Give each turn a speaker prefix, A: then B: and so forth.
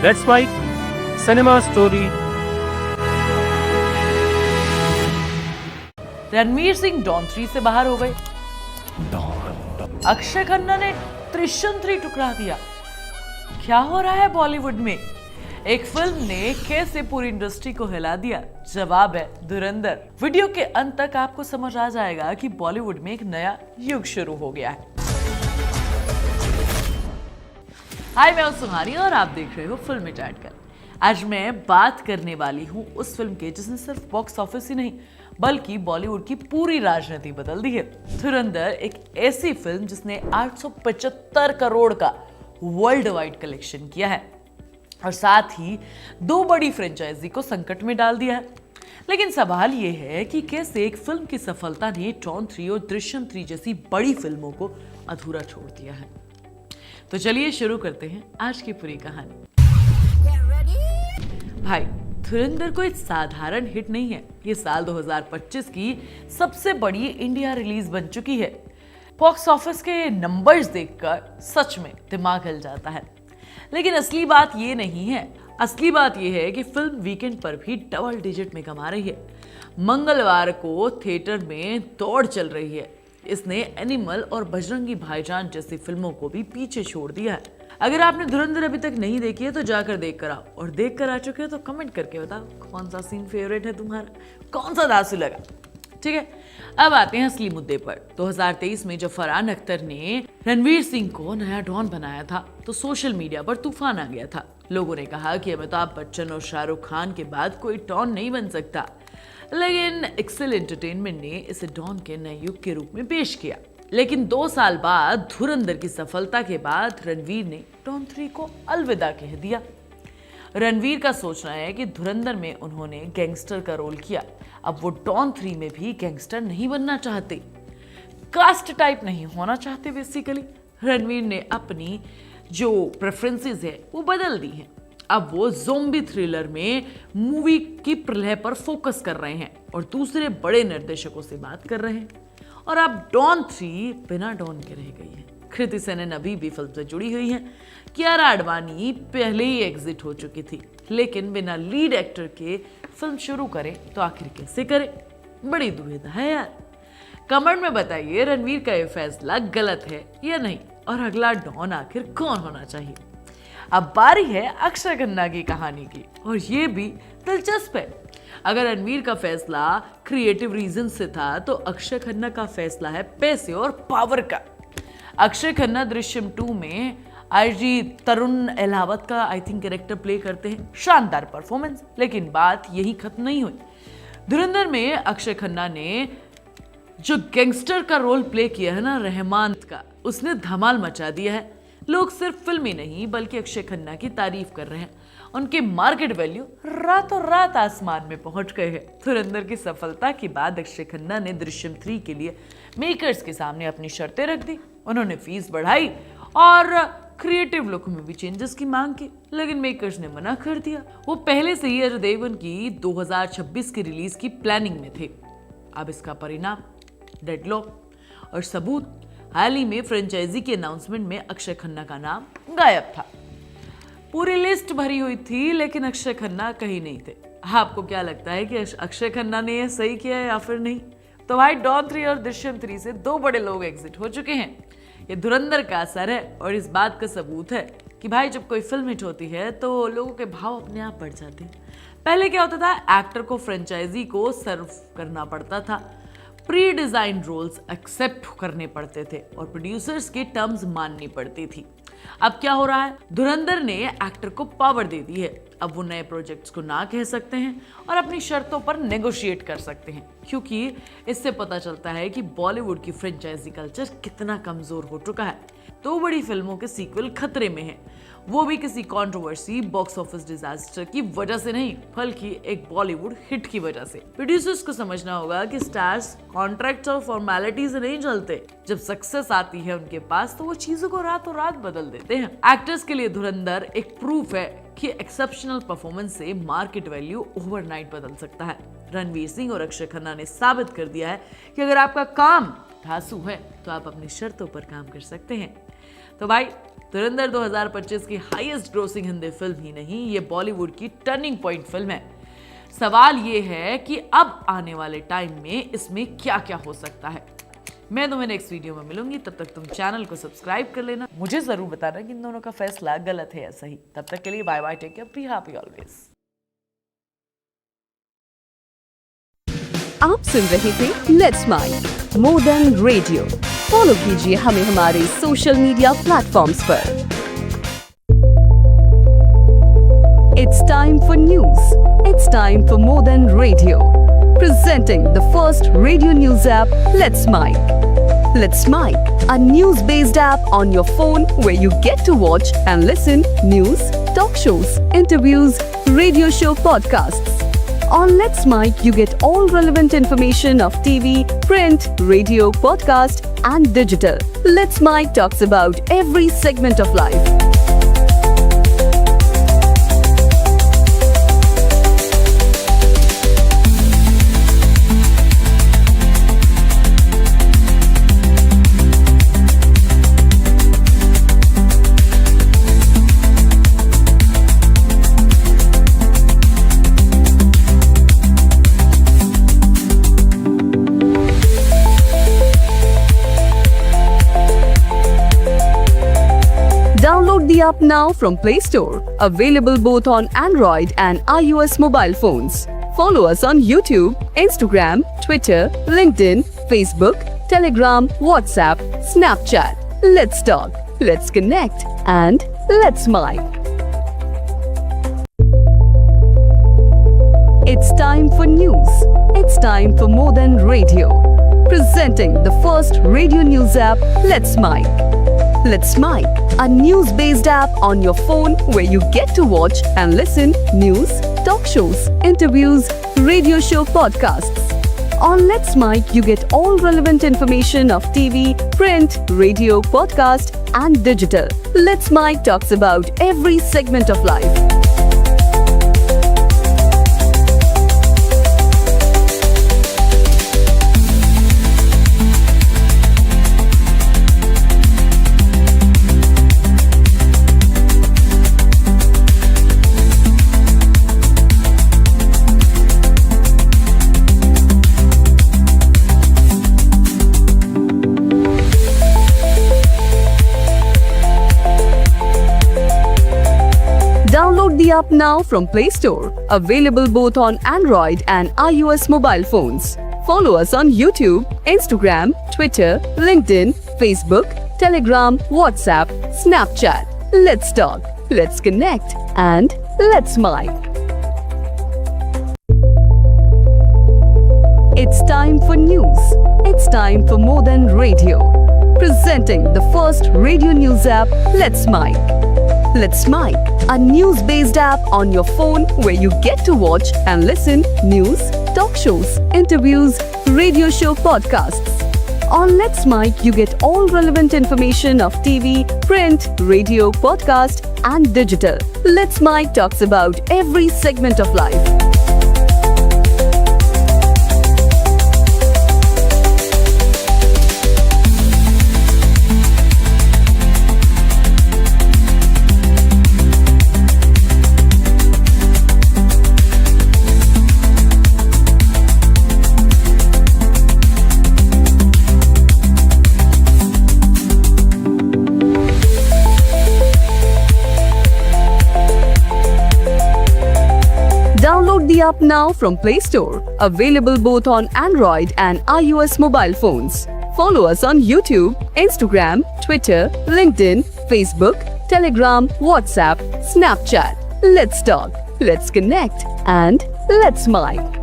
A: That's why cinema story.
B: Ranveer Singh Don 3 से बाहर हो गए। अक्षय खन्ना ने दृश्यम 3 ठुकरा दिया। क्या हो रहा है बॉलीवुड में? एक फिल्म ने कैसे पूरी इंडस्ट्री को हिला दिया? जवाब है धुरंधर। वीडियो के अंत तक आपको समझ आ जाएगा कि बॉलीवुड में एक नया युग शुरू हो गया है। हाय, मैं हूं सुहानी और आप देख रहे हो फिल्मी चैट। आज मैं बात करने वाली हूं उस फिल्म के जिसने सिर्फ बॉक्स ऑफिस ही नहीं बल्कि बॉलीवुड की पूरी राजनीति बदल दी है। धुरंधर एक ऐसी फिल्म जिसने 875 करोड़ का वर्ल्ड वाइड कलेक्शन किया है और साथ ही 2 बड़ी फ्रेंचाइजी को संकट में डाल दिया है। लेकिन सवाल यह है कि कैसे एक फिल्म की सफलता ने डॉन 3 और दृश्यम 3 जैसी बड़ी फिल्मों को अधूरा छोड़ दिया है। तो चलिए शुरू करते हैं आज की पूरी कहानी। भाई, धुरंधर कोई साधारण हिट नहीं है। ये साल 2025 की सबसे बड़ी इंडिया रिलीज बन चुकी है। बॉक्स ऑफिस के नंबर्स देखकर सच में दिमाग हिल जाता है। लेकिन असली बात ये नहीं है। असली बात ये है कि फिल्म वीकेंड पर भी डबल डिजिट में कमा रही है। मंगलवार को थिएटर में दौड़ चल रही है। इसने एनिमल और बजरंगी भाईजान जैसी फिल्मों को भी पीछे छोड़ दिया है। अगर आपने धुरंधर अभी तक नहीं देखी है तो जाकर देख कर आओ, और देख कर आ चुके हो तो कमेंट करके बताओ कौन सा सीन फेवरेट है तुम्हारा, कौन सा धांसू लगा। ठीक है, अब आते हैं असली मुद्दे पर। 2023 में जब फरहान अख्तर ने रणवीर सिंह को नया डॉन बनाया था तो सोशल मीडिया पर तूफान आ गया था। लोगों ने कहा कि अमिताभ बच्चन और शाहरुख खान के बाद कोई डॉन नहीं बन सकता। लेकिन एक्सेल एंटरटेनमेंट ने इसे डॉन के नए युग के रूप में पेश किया। लेकिन 2 साल बाद धुरंधर की सफलता के बाद रणवीर ने डॉन 3 को अलविदा कह दिया। रणवीर का सोचना है कि धुरंधर में उन्होंने गैंगस्टर का रोल किया, अब वो डॉन 3 में भी गैंगस्टर नहीं बनना चाहते, कास्ट टाइप नहीं होना चाहते। बेसिकली रणवीर ने अपनी जो प्रेफरेंसेस है वो बदल दी हैं। अब वो ज़ोंबी थ्रिलर में मूवी की प्रलय पर फोकस कर रहे हैं और दूसरे बड़े निर्देशकों से बात कर रहे हैं। और अब डॉन 3 बिना डॉन के रह गई है। कृति सेनन अभी भी फिल्म से जुड़ी हुई है। कियारा आडवाणी पहले ही एग्जिट हो चुकी थी, लेकिन बिना लीड एक्टर के फिल्म शुरू करें तो आखिर कैसे करें? बड़ी दुविधा है यार। कमेंट में बताइए रणवीर का ये फैसला गलत है या नहीं, और अगला डॉन आखिर कौन होना चाहिए। अब बारी है अक्षय खन्ना की कहानी की, और ये भी दिलचस्प है। अगर रणवीर का फैसला क्रिएटिव रीजन से था तो अक्षय खन्ना का फैसला है पैसे और पावर का। अक्षय खन्ना दृश्यम 2 में आईजी तरुण अहलावत का आई थिंक कैरेक्टर प्ले करते हैं। शानदार परफॉर्मेंस। लेकिन बात यही खत्म नहीं हुई। धुरंधर में अक्षय खन्ना ने जो गैंगस्टर का रोल प्ले किया है ना, रहमान का, उसने धमाल मचा दिया है। लोग सिर्फ फिल्म ही नहीं बल्कि अक्षय खन्ना की तारीफ कर रहे हैं। उनके मार्केट वैल्यू रातों रात आसमान में पहुंच गए हैं। धुरंधर की सफलता के बाद अक्षय खन्ना ने दृश्यम 3 के लिए मेकर्स के सामने अपनी शर्तें रख दी। उन्होंने फीस बढ़ाई और क्रिएटिव लुक में भी चेंजेस की मांग की, लेकिन मेकर्स ने मना कर दिया। वो पहले से ही अजय देवगन की 2026 की रिलीज की प्लानिंग में थे। अब इसका परिणाम डेडलॉक और सबूत। हाल ही में फ्रेंचाइजी के अनाउंसमेंट में अक्षय खन्ना का नाम गायब था। पूरी लिस्ट भरी हुई थी लेकिन अक्षय खन्ना कहीं नहीं थे। आपको क्या लगता है कि अक्षय खन्ना ने यह सही किया है या फिर नहीं? तो भाई डॉन 3 और दृश्यम 3 से 2 बड़े लोग एग्जिट हो चुके हैं। ये धुरंधर का असर है और इस बात का सबूत है कि भाई जब कोई फिल्म हिट होती है तो लोगों के भाव अपने आप बढ़ जाते हैं। पहले क्या होता था, एक्टर को फ्रेंचाइजी को सर्व करना पड़ता था, प्री डिजाइन रोल्स एक्सेप्ट करने पड़ते थे और प्रोड्यूसर्स की टर्म्स माननी पड़ती थी। अब क्या हो रहा है, धुरंधर ने एक्टर को पावर दे दी है। अब वो नए प्रोजेक्ट्स को ना कह सकते हैं और अपनी शर्तों पर नेगोशिएट कर सकते हैं, क्योंकि इससे पता चलता है कि बॉलीवुड की फ्रेंचाइजी कल्चर कितना कमजोर हो चुका है। 2 बड़ी फिल्मों के सीक्वल खतरे में हैं, वो भी किसी कंट्रोवर्सी, बॉक्स ऑफिस डिजास्टर की वजह से नहीं बल्कि एक बॉलीवुड हिट की वजह से। प्रोड्यूसर्स को समझना होगा कि स्टार्स कॉन्ट्रैक्ट्स और फॉर्मेलिटी से नहीं चलते। जब सक्सेस आती है उनके पास तो वो चीजों को रातों रात बदल देते हैं। एक्टर्स के लिए धुरंधर एक प्रूफ है कि एक्सेप्शनल परफॉर्मेंस से मार्केट वैल्यू ओवरनाइट बदल सकता है। रणवीर सिंह और अक्षय खन्ना ने साबित कर दिया है कि अगर आपका काम धांसू है तो आप अपनी शर्तों पर काम कर सकते हैं। तो भाई धुरंधर 2025 की हाईएस्ट ग्रोसिंग हिंदी फिल्म ही नहीं, ये बॉलीवुड की टर्निंग पॉइंट फिल्म है। सवाल ये है कि अब आने वाले टाइम में इसमें क्या क्या हो सकता है। मैं तुम्हें नेक्स्ट वीडियो में मिलूंगी, तब तक तुम चैनल को सब्सक्राइब कर लेना। मुझे जरूर बताना कि इन दोनों का फैसला गलत है या सही। तब तक के लिए bye bye, take care, be happy always.
C: आप सुन रहे थे let's mind more than radio. Follow कीजिए हमें हमारे सोशल मीडिया प्लेटफॉर्म्स पर। It's time for news. It's time for more than radio. Presenting the first radio news app, Let's Mic. Let's Mic, a news-based app on your phone where you get to watch and listen news, talk shows, interviews, radio show podcasts. On Let's Mic, you get all relevant information of TV, print, radio, podcast, and digital. Let's Mic talks about every segment of life. Download the app now from Play Store. Available both on Android and iOS mobile phones. Follow us on YouTube, Instagram, Twitter, LinkedIn, Facebook, Telegram, WhatsApp, Snapchat. Let's talk, let's connect, and let's mic. It's time for news. It's time for more than radio. Presenting the first radio news app, Let's Mic. Let's Mic, a news-based app on your phone where you get to watch and listen news, talk shows, interviews, radio show podcasts. On Let's Mic, you get all relevant information of TV, print, radio, podcast, and digital. Let's Mic talks about every segment of life. Download the app now from Play Store. Available both on Android and iOS mobile phones. Follow us on YouTube, Instagram, Twitter, LinkedIn, Facebook, Telegram, WhatsApp, Snapchat. Let's talk, let's connect, and let's mic. It's time for news. It's time for more than radio. Presenting the first radio news app, Let's Mic. Let's Mic, a news-based app on your phone where you get to watch and listen news, talk shows, interviews, radio show podcasts. On Let's Mic, you get all relevant information of TV, print, radio, podcast, and digital. Let's Mic talks about every segment of life. Download the app now from Play Store. Available both on Android and iOS mobile phones. Follow us on YouTube, Instagram, Twitter, LinkedIn, Facebook, Telegram, WhatsApp, Snapchat. Let's talk, let's connect, and let's mic.